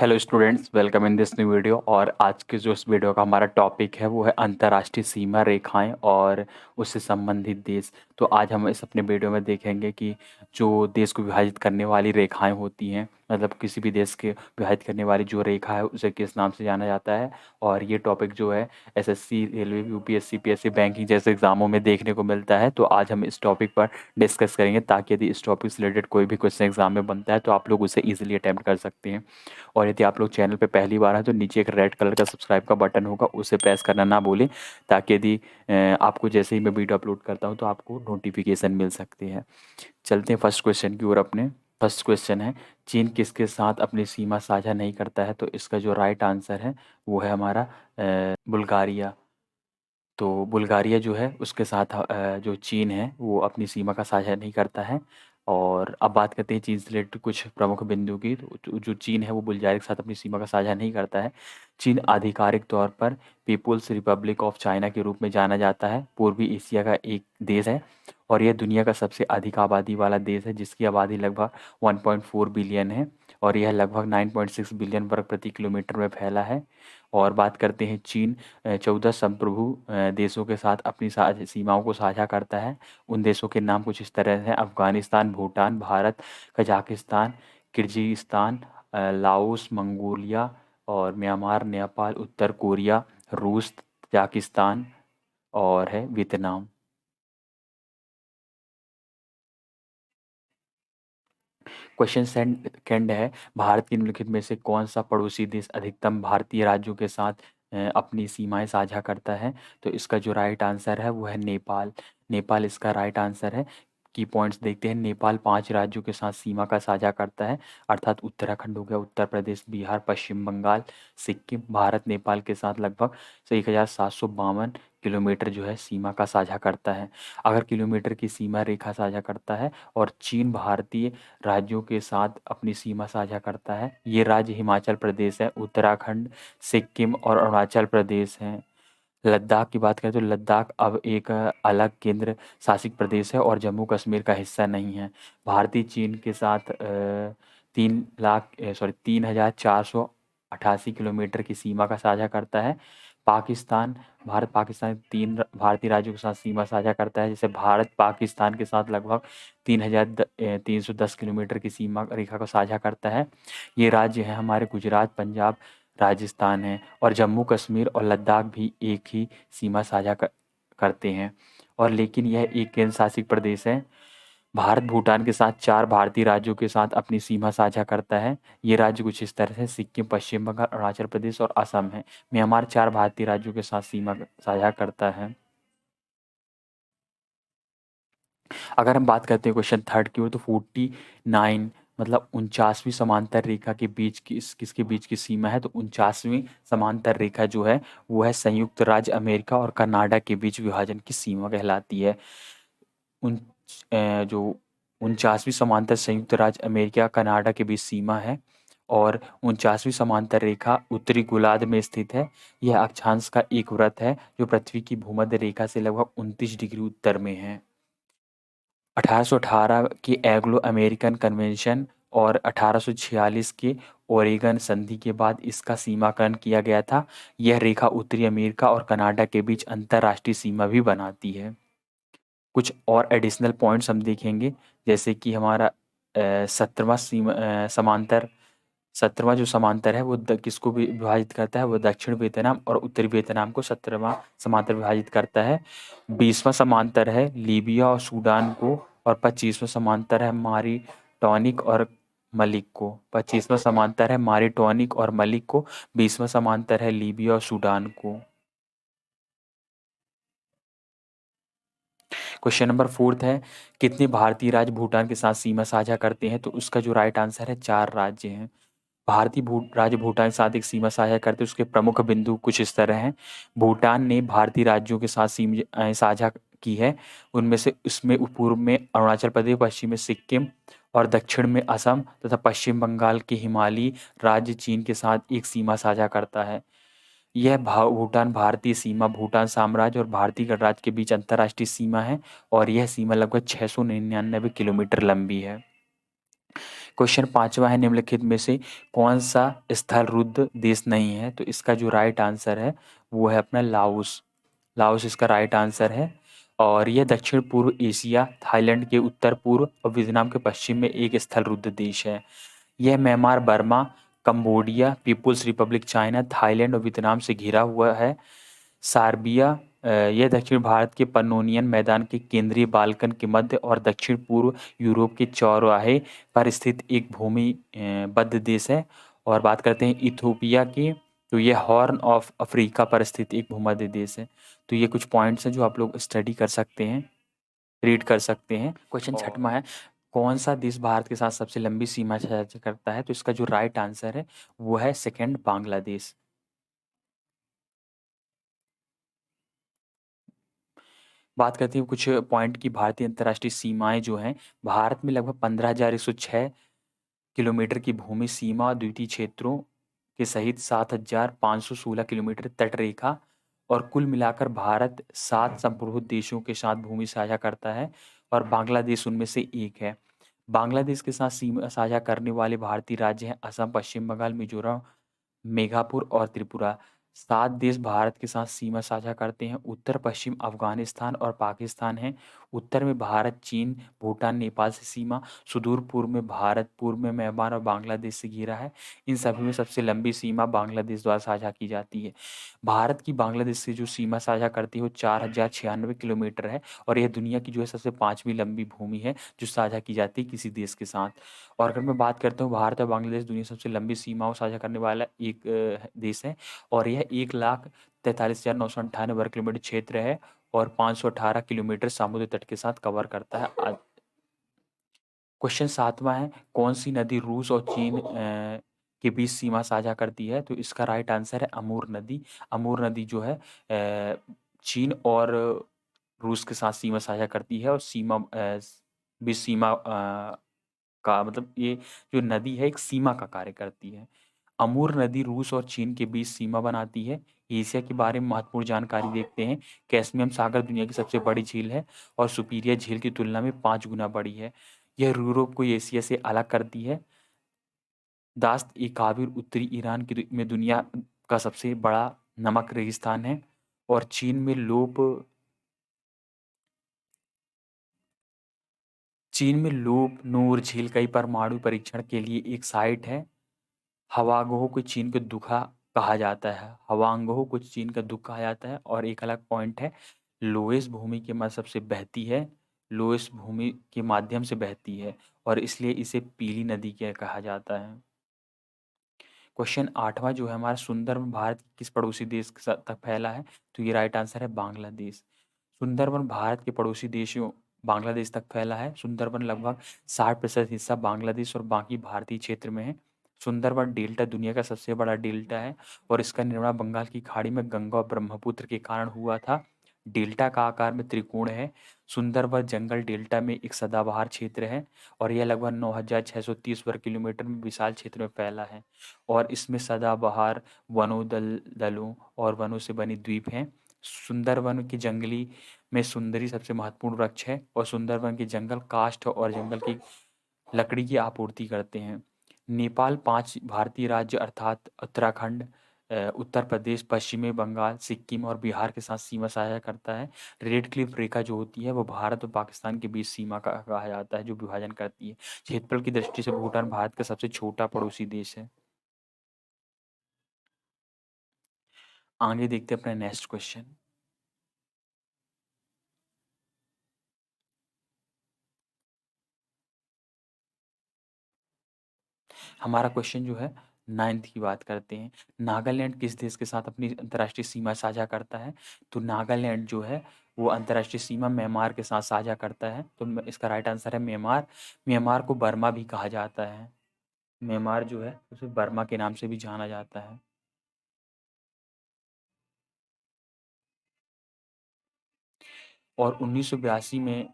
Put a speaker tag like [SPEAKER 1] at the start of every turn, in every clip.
[SPEAKER 1] Hello students, welcome in this new video. और आज के जो इस वीडियो का हमारा टॉपिक है वो है अंतर्राष्ट्रीय सीमा रेखाएं और उससे संबंधित देश। तो आज हम इस अपने वीडियो में देखेंगे कि जो देश को विभाजित करने वाली रेखाएं होती हैं, मतलब किसी भी देश के विभाजित करने वाली जो रेखा है उसे किस नाम से जाना जाता है। और ये टॉपिक जो है SSC, railway, UPSC, PSC, banking जैसे एग्जामों में देखने को मिलता है। तो आज हम इस टॉपिक पर डिस्कस करेंगे ताकि यदि इस टॉपिक से रिलेटेड कोई भी क्वेश्चन एग्जाम में बनता है तो आप लोग उसे ईजिली अटैम्प्ट कर सकते हैं। और यदि आप लोग चैनल पे पहली बार हैं तो नीचे एक रेड कलर का सब्सक्राइब का बटन होगा, उसे प्रेस करना ना भूलें ताकि यदि आपको जैसे ही मैं वीडियो अपलोड करता हूँ तो आपको नोटिफिकेशन मिल सकती है। चलते हैं फर्स्ट क्वेश्चन की ओर अपने। फर्स्ट क्वेश्चन है, चीन किसके साथ अपनी सीमा साझा नहीं करता है? तो इसका जो राइट आंसर है वो है हमारा बुल्गारिया। तो बुल्गारिया जो है उसके साथ जो चीन है वो अपनी सीमा का साझा नहीं करता है। और अब बात करते हैं चीन से रिलेटेड कुछ प्रमुख बिंदु की। तो जो चीन है वो बुल्गारिया के साथ अपनी सीमा का साझा नहीं करता है। चीन आधिकारिक तौर पर पीपुल्स रिपब्लिक ऑफ चाइना के रूप में जाना जाता है। पूर्वी एशिया का एक देश है और यह दुनिया का सबसे अधिक आबादी वाला देश है, जिसकी आबादी लगभग 1.4 बिलियन है और यह लगभग 9.6 बिलियन वर्ग प्रति किलोमीटर में फैला है। और बात करते हैं चीन 14 संप्रभु देशों के साथ अपनी सीमाओं को साझा करता है। उन देशों के नाम कुछ इस तरह हैं: Afghanistan, Bhutan, Bharat, Kazakhstan, Kyrgyzstan, Laos, Mongolia और म्यांमार, नेपाल, उत्तर कोरिया, रूस, तजाकिस्तान और है वियतनाम। क्वेश्चन सेकंड है, भारत के निम्नलिखित में से कौन सा पड़ोसी देश अधिकतम भारतीय राज्यों के साथ अपनी सीमाएं साझा करता है? तो इसका जो राइट आंसर है वो है नेपाल। नेपाल इसका राइट आंसर है। की पॉइंट्स देखते हैं। नेपाल 5 राज्यों के साथ सीमा का साझा करता है, अर्थात उत्तराखंड हो गया, उत्तर प्रदेश, बिहार, पश्चिम बंगाल, सिक्किम। भारत नेपाल के साथ लगभग 1752 किलोमीटर जो है सीमा का साझा करता है। अगर किलोमीटर की सीमा रेखा साझा करता है और चीन भारतीय राज्यों के साथ अपनी सीमा साझा करता है। ये राज्य हिमाचल प्रदेश है, उत्तराखंड, सिक्किम और अरुणाचल प्रदेश हैं। लद्दाख की बात करें तो लद्दाख अब एक अलग केंद्र शासित प्रदेश है और जम्मू कश्मीर का हिस्सा नहीं है। भारतीय चीन के साथ 3,0488 किलोमीटर की सीमा का साझा करता है। पाकिस्तान, भारत पाकिस्तान 3 भारतीय राज्यों के साथ सीमा साझा करता है। जैसे भारत पाकिस्तान के साथ लगभग 3,310 किलोमीटर की सीमा रेखा को साझा करता है। ये राज्य है हमारे गुजरात, पंजाब, राजस्थान है। और जम्मू कश्मीर और लद्दाख भी एक ही सीमा साझा करते हैं। और लेकिन यह एक केंद्र शासित प्रदेश है। भारत भूटान के साथ 4 भारतीय राज्यों के साथ अपनी सीमा साझा करता है। ये राज्य कुछ इस तरह से सिक्किम, पश्चिम बंगाल, अरुणाचल प्रदेश और असम है। म्यांमार 4 भारतीय राज्यों के साथ सीमा साझा करता है। अगर हम बात करते हैं क्वेश्चन थर्ड की ओर, तो 49 मतलब 49वीं समांतर रेखा के बीच की किसके बीच की सीमा है? तो 49वीं समांतर रेखा जो है वो है संयुक्त राज्य अमेरिका और कनाडा के बीच विभाजन की सीमा कहलाती है। उन जो 49वीं समांतर संयुक्त राज्य अमेरिका कनाडा के बीच सीमा है और 49वीं समांतर रेखा उत्तरी गोलार्ध में स्थित है। यह अक्षांश का एक वृत्त है जो पृथ्वी की भूमध्य रेखा से लगभग 29 डिग्री उत्तर में है। 1818 की एंग्लो अमेरिकन कन्वेंशन और 1846 के ओरेगन संधि के बाद इसका सीमाकरण किया गया था। यह रेखा उत्तरी अमेरिका और कनाडा के बीच अंतर्राष्ट्रीय सीमा भी बनाती है। कुछ और एडिशनल पॉइंट्स हम देखेंगे, जैसे कि हमारा 17वां समांतर, 17वां जो समांतर है वो किसको भी विभाजित करता है? वो दक्षिण वियतनाम और उत्तरी वियतनाम को 17वां समांतर विभाजित करता है। 20वां समांतर है लीबिया और सूडान को। और 25वां समांतर है मारिटोनिक और मलिक को। 25वां समांतर है मारिटोनिक और मलिक को। 20वां समांतर है लीबिया और सूडान को। क्वेश्चन नंबर फोर्थ है, कितने भारतीय राज्य भूटान के साथ सीमा साझा करते हैं? तो उसका जो राइट आंसर है 4 राज्य हैं। भारतीय राज्य भूटान के साथ एक सीमा साझा करते हैं। उसके प्रमुख बिंदु कुछ इस तरह हैं। भूटान ने भारतीय राज्यों के साथ सीमा साझा की है। उनमें से उसमें पूर्व में अरुणाचल प्रदेश, पश्चिम में सिक्किम और दक्षिण में असम तथा पश्चिम बंगाल के हिमालयी राज्य चीन के साथ एक सीमा साझा करता है। यह भूटान भारतीय सीमा भूटान साम्राज्य और भारतीय गणराज्य के बीच अंतर्राष्ट्रीय सीमा है और यह सीमा लगभग 699 किलोमीटर लंबी है। क्वेश्चन 5वां है, निम्नलिखित में से कौन सा स्थल रुद्ध देश नहीं है? तो इसका जो राइट आंसर है वो है अपना लाओस। लाओस इसका राइट आंसर है। और यह दक्षिण पूर्व एशिया, थाईलैंड के उत्तर पूर्व और वियतनाम के पश्चिम में एक स्थल रुद्ध देश है। यह Myanmar, Burma, Cambodia, People's Republic China, Thailand और वियतनाम से घिरा हुआ है। सार्बिया, यह दक्षिण भारत के पन्नोनियन मैदान के केंद्रीय बाल्कन के मध्य और दक्षिण पूर्व यूरोप के चौराहे पर स्थित एक भूमि बद्ध देश है। और बात करते हैं इथोपिया की, तो ये हॉर्न ऑफ अफ्रीका पर स्थित एक भूमध्य देश है। तो ये कुछ पॉइंट्स हैं जो आप लोग स्टडी कर सकते हैं, रीड कर सकते हैं। क्वेश्चन 6वां है, कौन सा देश भारत के साथ सबसे लंबी सीमा साझा करता है? तो इसका जो राइट आंसर है वो है सेकंड, बांग्लादेश। बात करते हैं कुछ पॉइंट की, भारतीय अंतर्राष्ट्रीय सीमाएं जो हैं, भारत में लगभग 15,106 किलोमीटर की भूमि सीमा और द्वीपीय क्षेत्रों के सहित 7,516 किलोमीटर तटरेखा और कुल मिलाकर भारत 7 संप्रभु देशों के साथ भूमि साझा करता है और बांग्लादेश उनमें से एक है। बांग्लादेश के साथ सीमा साझा करने वाले भारतीय राज्य हैं असम, पश्चिम बंगाल, मिजोरम, मेघापुर और त्रिपुरा। 7 देश भारत के साथ सीमा साझा करते हैं। उत्तर पश्चिम अफगानिस्तान और पाकिस्तान है। उत्तर में भारत, चीन, भूटान, नेपाल से सीमा। सुदूर पूर्व में भारत, पूर्व में म्यांमार और बांग्लादेश से घिरा है। इन सभी में सबसे लंबी सीमा बांग्लादेश द्वारा साझा की जाती है। भारत की बांग्लादेश से जो सीमा साझा करती है वो 4,096 किलोमीटर है और यह दुनिया की जो है सबसे 5वीं लंबी भूमि है जो साझा की जाती है किसी देश के साथ। और अगर मैं बात करता हूँ, भारत और बांग्लादेश दुनिया की सबसे लंबी सीमाओं साझा करने वाला एक देश है और यह 1,43,998 वर्ग किलोमीटर क्षेत्र है और 518 किलोमीटर समुद्र तट के साथ कवर करता है। क्वेश्चन 7वां है, कौन सी नदी रूस और चीन के बीच सीमा साझा करती है? तो इसका राइट आंसर है अमूर नदी। अमूर नदी जो है चीन और रूस के साथ सीमा साझा करती है और सीमा बीच सीमा का मतलब ये जो नदी है एक सीमा का कार्य करती है। अमूर नदी रूस और चीन के बीच सीमा बनाती है। एशिया के बारे में महत्वपूर्ण जानकारी देखते हैं। कैस्पियन सागर दुनिया की सबसे बड़ी झील है और सुपीरियर झील की तुलना में 5 गुना बड़ी है। यह यूरोप को एशिया से अलग करती है। दास्त ए काबिर उत्तरी ईरान की में दुनिया का सबसे बड़ा नमक रेगिस्तान है और चीन में लोप नूर झील कई परमाणु परीक्षण के लिए एक साइट है। हवांगहो को चीन का दुखा कहा जाता है। हवांगहो को चीन का दुख कहा जाता है। और एक अलग पॉइंट है, लोएस भूमि के मतलब से बहती है, लोएस भूमि के माध्यम से बहती है और इसलिए इसे पीली नदी क्या कहा जाता है। क्वेश्चन 8वां जो है हमारा, सुंदरबन भारत के किस पड़ोसी देश के साथ तक फैला है? तो ये राइट आंसर है बांग्लादेश। सुंदरबन भारत के पड़ोसी देशों बांग्लादेश तक फैला है। सुंदरबन लगभग 60% हिस्सा बांग्लादेश और बाकी भारतीय क्षेत्र में है। सुंदरबन डेल्टा दुनिया का सबसे बड़ा डेल्टा है और इसका निर्माण बंगाल की खाड़ी में गंगा और ब्रह्मपुत्र के कारण हुआ था। डेल्टा का आकार में त्रिकोण है। सुंदरबन जंगल डेल्टा में एक सदाबहार क्षेत्र है और यह लगभग 9,630 वर्ग किलोमीटर में विशाल क्षेत्र में फैला है और इसमें सदाबहार वनों दलों और वनों से बनी द्वीप हैं। सुंदरबन की जंगली में सुंदरी सबसे महत्वपूर्ण वृक्ष है और सुंदरबन के जंगल काष्ठ और जंगल की लकड़ी की आपूर्ति करते हैं। नेपाल 5 भारतीय राज्य अर्थात उत्तराखंड, उत्तर प्रदेश, पश्चिमी बंगाल, सिक्किम और बिहार के साथ सीमा साझा करता है। रेड क्लिफ रेखा जो होती है वो भारत और पाकिस्तान के बीच सीमा का कहा जाता है जो विभाजन करती है। क्षेत्रफल की दृष्टि से भूटान भारत का सबसे छोटा पड़ोसी देश है। आगे देखते हैं अपना नेक्स्ट क्वेश्चन। हमारा क्वेश्चन जो है 9th की बात करते हैं। नागालैंड किस देश के साथ अपनी अंतर्राष्ट्रीय सीमा साझा करता है? तो नागालैंड जो है वो अंतर्राष्ट्रीय सीमा म्यांमार के साथ साझा करता है। तो इसका राइट आंसर है म्यांमार। म्यांमार को बर्मा भी कहा जाता है। म्यांमार जो है उसे बर्मा के नाम से भी जाना जाता है। और 1982 में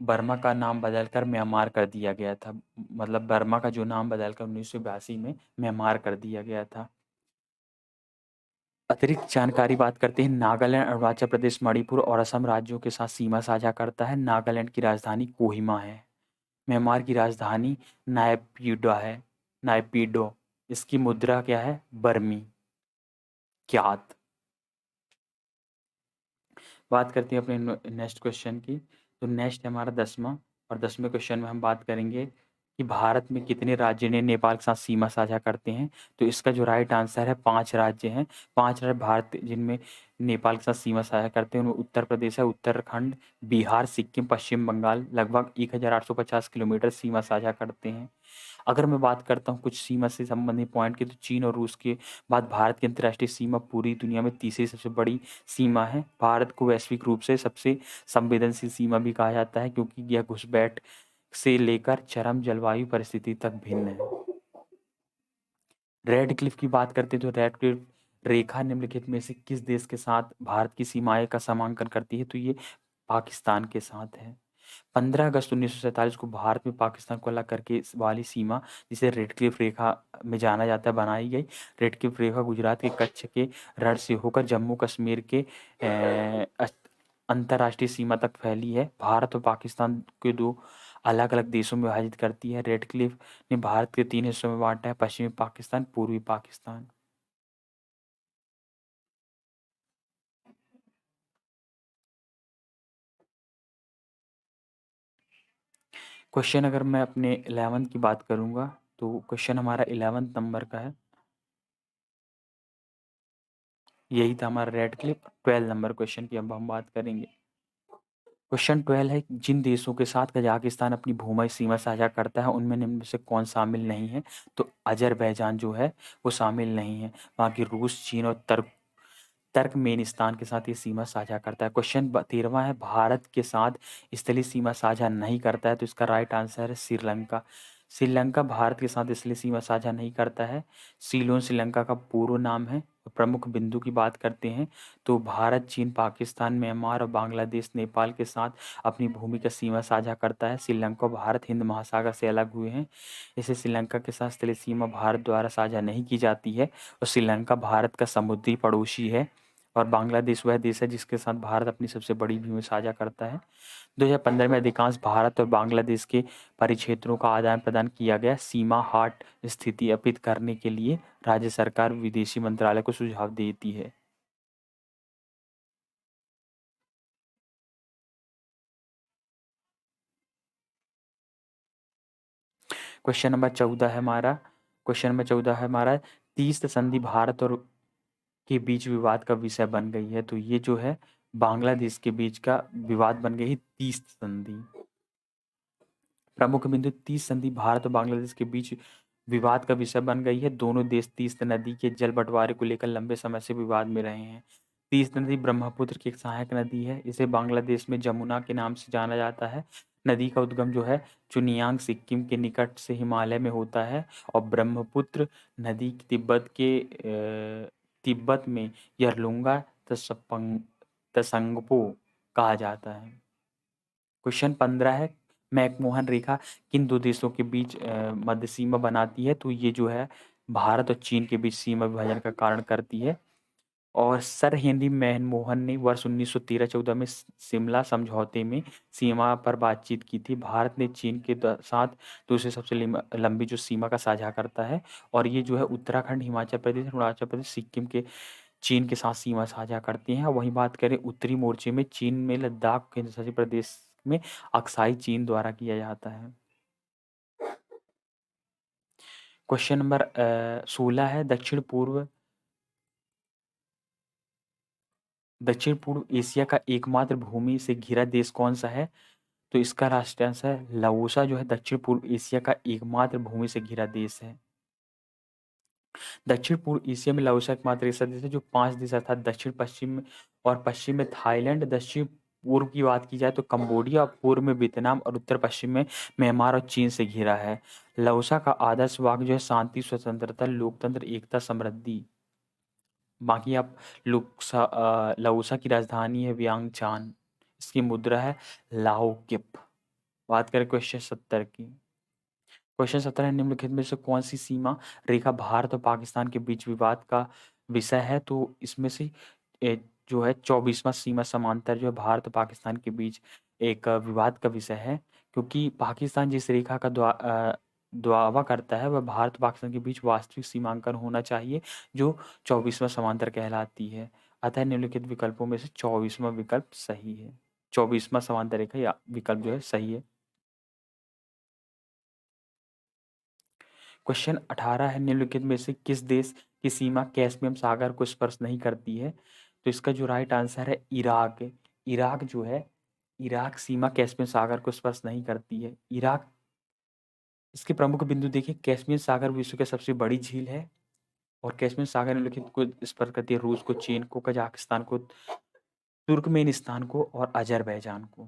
[SPEAKER 1] बर्मा का नाम बदलकर म्यांमार कर दिया गया था। मतलब बर्मा का जो नाम बदलकर 1982 में म्यांमार कर दिया गया था। अतिरिक्त जानकारी बात करते हैं। नागालैंड, अरुणाचल प्रदेश, मणिपुर और असम राज्यों के साथ सीमा साझा करता है। नागालैंड की राजधानी कोहिमा है। म्यांमार की राजधानी नायपीडो है, नायपीडो। इसकी मुद्रा क्या है? बर्मी क्यात। बात करते हैं अपने नेक्स्ट क्वेश्चन की। तो नेक्स्ट है हमारा 10वां, और 10वें क्वेश्चन में हम बात करेंगे कि भारत में कितने राज्य ने नेपाल के साथ सीमा साझा करते हैं। तो इसका जो राइट आंसर है 5 राज्य हैं। 5 राज्य भारत जिनमें नेपाल के साथ सीमा साझा करते हैं उनमें उत्तर प्रदेश है, उत्तराखंड, बिहार, सिक्किम, पश्चिम बंगाल लगभग 1850 किलोमीटर सीमा साझा करते हैं। अगर मैं बात करता हूँ कुछ सीमा से संबंधित पॉइंट की, तो चीन और रूस के बाद भारत की अंतर्राष्ट्रीय सीमा पूरी दुनिया में तीसरी सबसे बड़ी सीमा है। भारत को वैश्विक रूप से सबसे संवेदनशील सीमा भी कहा जाता है क्योंकि यह घुसपैठ से लेकर चरम जलवायु परिस्थिति तक भिन्न है। रेड क्लिफ की बात करते हैं तो रेड क्लिफ रेखा निम्नलिखित में से किस देश के साथ भारत की सीमाएं का समांकन करती है? तो ये पाकिस्तान के साथ है। 15 अगस्त 1947 को भारत में पाकिस्तान को अलग करके इस वाली सीमा, जिसे रेड क्लिफ रेखा में जाना जाता है, बनाई गई। रेड क्लिफ रेखा गुजरात के कच्छ के रण से होकर जम्मू कश्मीर के अंतर्राष्ट्रीय सीमा तक फैली है। भारत और पाकिस्तान के दो अलग अलग देशों में विभाजित करती है। रेड क्लिफ ने भारत के 3 हिस्सों में बांटा है: पश्चिमी पाकिस्तान, पूर्वी पाकिस्तान। क्वेश्चन अगर मैं अपने 11th की बात करूंगा, तो क्वेश्चन हमारा 11th नंबर का है। यही था हमारा रेड क्लिफ। 12 नंबर क्वेश्चन की अब हम बात करेंगे। क्वेश्चन 12 है, जिन देशों के साथ कजाकिस्तान अपनी भूमि सीमा साझा करता है उनमें निम्न में से कौन शामिल नहीं है? तो अजरबैजान जो है वो शामिल नहीं है। बाकी रूस, चीन और तर्कमेनिस्तान के साथ ये सीमा साझा करता है। क्वेश्चन 13वां है, भारत के साथ स्थलीय सीमा साझा नहीं करता है। तो इसका राइट आंसर है श्रीलंका। श्रीलंका भारत के साथ स्थलीय सीमा साझा नहीं करता है। सीलोन श्रीलंका का पूर्व नाम है। प्रमुख बिंदु की बात करते हैं तो भारत, चीन, पाकिस्तान, म्यांमार और बांग्लादेश नेपाल के साथ अपनी भूमि का सीमा साझा करता है। श्रीलंका और भारत हिंद महासागर से अलग हुए हैं, इसे श्रीलंका के साथ स्थलीय सीमा भारत द्वारा साझा नहीं की जाती है। और श्रीलंका भारत का समुद्री पड़ोसी है। और बांग्लादेश वह देश है जिसके साथ भारत अपनी सबसे बड़ी भूमि साझा करता है। 2015 में अधिकांश भारत और बांग्लादेश के परिक्षेत्रों का आदान प्रदान किया गया। सीमा हाट स्थिति अर्पित करने के लिए राज्य सरकार विदेशी मंत्रालय को सुझाव देती है। क्वेश्चन नंबर 14 है हमारा 30 संधि भारत और के बीच विवाद का विषय बन गई है। तो ये जो है बांग्लादेश के बीच का विवाद बन गई है 30 संधि। प्रमुख बिंदु: 30 संधि भारत और बांग्लादेश के बीच विवाद का विषय बन गई है। दोनों देश तीस नदी के जल बंटवारे को लेकर लंबे समय से विवाद में रहे हैं। तीस नदी ब्रह्मपुत्र की एक सहायक नदी है। इसे बांग्लादेश में जमुना के नाम से जाना जाता है। नदी का उद्गम जो है चुनियांग सिक्किम के निकट से हिमालय में होता है। और ब्रह्मपुत्र नदी तिब्बत में यरलुंगा तसंगपो कहा जाता है। क्वेश्चन 15 है, मैकमोहन रेखा किन दो देशों के बीच मध्य सीमा बनाती है? तो ये जो है भारत और चीन के बीच सीमा विभाजन का कारण करती है। और सर हेनरी मैनमोहन ने वर्ष 1913-14 में शिमला समझौते में सीमा पर बातचीत की थी। भारत ने चीन के साथ दूसरी सबसे लंबी जो सीमा का साझा करता है। और ये जो है उत्तराखंड, हिमाचल प्रदेश, अरुणाचल प्रदेश, सिक्किम के चीन के साथ सीमा साझा करती हैं। वहीं बात करें उत्तरी मोर्चे में, चीन में लद्दाख केंद्रशासित प्रदेश में अक्साई चीन द्वारा किया जाता है। क्वेश्चन नंबर 16 है, दक्षिण पूर्व एशिया का एकमात्र भूमि से घिरा देश कौन सा है? तो इसका राष्ट्रांश है लाओसा, जो है दक्षिण पूर्व एशिया का एकमात्र भूमि से घिरा देश है। दक्षिण पूर्व एशिया में लाओसा एकमात्र ऐसा देश है जो 5 देश अर्थात दक्षिण पश्चिम में और पश्चिम में थाईलैंड, दक्षिण पूर्व की बात की जाए तो कंबोडिया, पूर्व में वियतनाम और उत्तर पश्चिम में म्यांमार और चीन से घिरा है। लाओसा का आदर्श वाक्य जो है शांति, स्वतंत्रता, लोकतंत्र, एकता, समृद्धि। बाकी आप लाओसा की राजधानी है व्यांगचान। इसकी मुद्रा है लाओ किप। बात करें क्वेश्चन 70 की। क्वेश्चन 17 निम्नलिखित में से कौन सी सीमा रेखा भारत और पाकिस्तान के बीच विवाद का विषय है? तो इसमें से जो है 24वां सीमा समांतर जो है भारत और पाकिस्तान के बीच एक विवाद का विषय है। क्योंकि पाकिस्तान जिस रेखा का दावा करता है वह भारत पाकिस्तान के बीच वास्तविक सीमांकन होना चाहिए, जो 24वां समांतर कहलाती है। अतः निम्नलिखित विकल्पों में से 24वां विकल्प सही है। 24वां समांतर रेखा या विकल्प जो है सही है। क्वेश्चन 18 है, निम्नलिखित में से किस देश की सीमा कैस्पियन सागर को स्पर्श नहीं करती है? तो इसका जो राइट आंसर है इराक। इराक जो है, इराक सीमा कैस्पियन सागर को स्पर्श नहीं करती है। इराक, इसके प्रमुख बिंदु देखिए, कैस्पियन सागर विश्व की सबसे बड़ी झील है और कैस्पियन सागर निम्नलिखित को स्पर्श करती है: रूस को, चीन को, कजाकिस्तान को, तुर्कमेनिस्तान को और अजरबैजान को।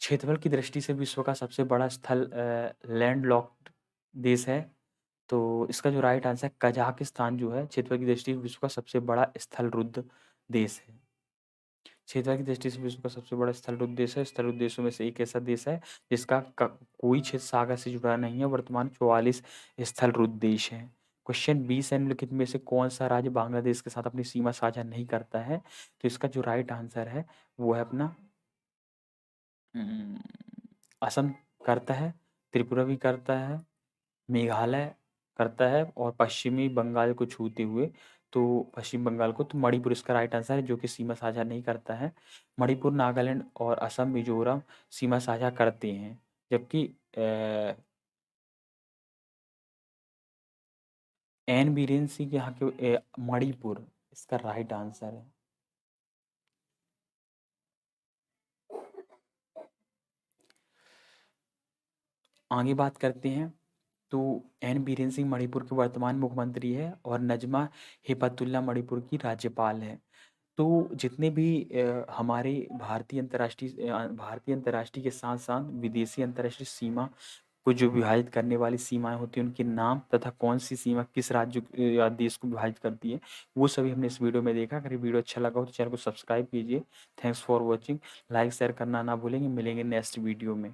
[SPEAKER 1] क्षेत्रफल की दृष्टि से विश्व का सबसे बड़ा स्थल लैंडलॉक्ड देश है। तो इसका जो राइट आंसर है, कजाकिस्तान जो है क्षेत्रफल की दृष्टि से विश्व का सबसे बड़ा स्थलरुद्ध देश है। क्षेत्रफल की दृष्टि से विश्व का सबसे बड़ा स्थलरुद्ध देश है। स्थलरुद्ध देशों में से एक ऐसा देश है जिसका कोई क्षेत्र सागर से जुड़ा नहीं है। वर्तमान 44 स्थलरुद्ध देश हैं। क्वेश्चन 20 है, निम्नलिखित में से कौन सा राज्य बांग्लादेश के साथ अपनी सीमा साझा नहीं करता है? तो इसका जो राइट आंसर है वो है अपना असम करता है, त्रिपुरा भी करता है, मेघालय करता है और पश्चिमी बंगाल को छूते हुए तो पश्चिम बंगाल को, तो मणिपुर इसका राइट आंसर है जो कि सीमा साझा नहीं करता है। मणिपुर, नागालैंड और असम, मिजोरम सीमा साझा करते हैं, जबकि एन बीरेन सिंह यहाँ के मणिपुर इसका राइट आंसर है। आगे बात करते हैं तो एन बीरेन सिंह मणिपुर के वर्तमान मुख्यमंत्री है और नजमा हेपतुल्ला मणिपुर की राज्यपाल है। तो जितने भी हमारे भारतीय अंतर्राष्ट्रीय के साथ साथ विदेशी अंतर्राष्ट्रीय सीमा को जो विभाजित करने वाली सीमाएं होती हैं, उनके नाम तथा कौन सी सीमा किस राज्य या देश को विभाजित करती है, वो सभी हमने इस वीडियो में देखा। अगर ये वीडियो अच्छा लगा हो तो चैनल को सब्सक्राइब कीजिए। Thanks for watching. Like share करना ना भूलेंगे। मिलेंगे नेक्स्ट वीडियो में।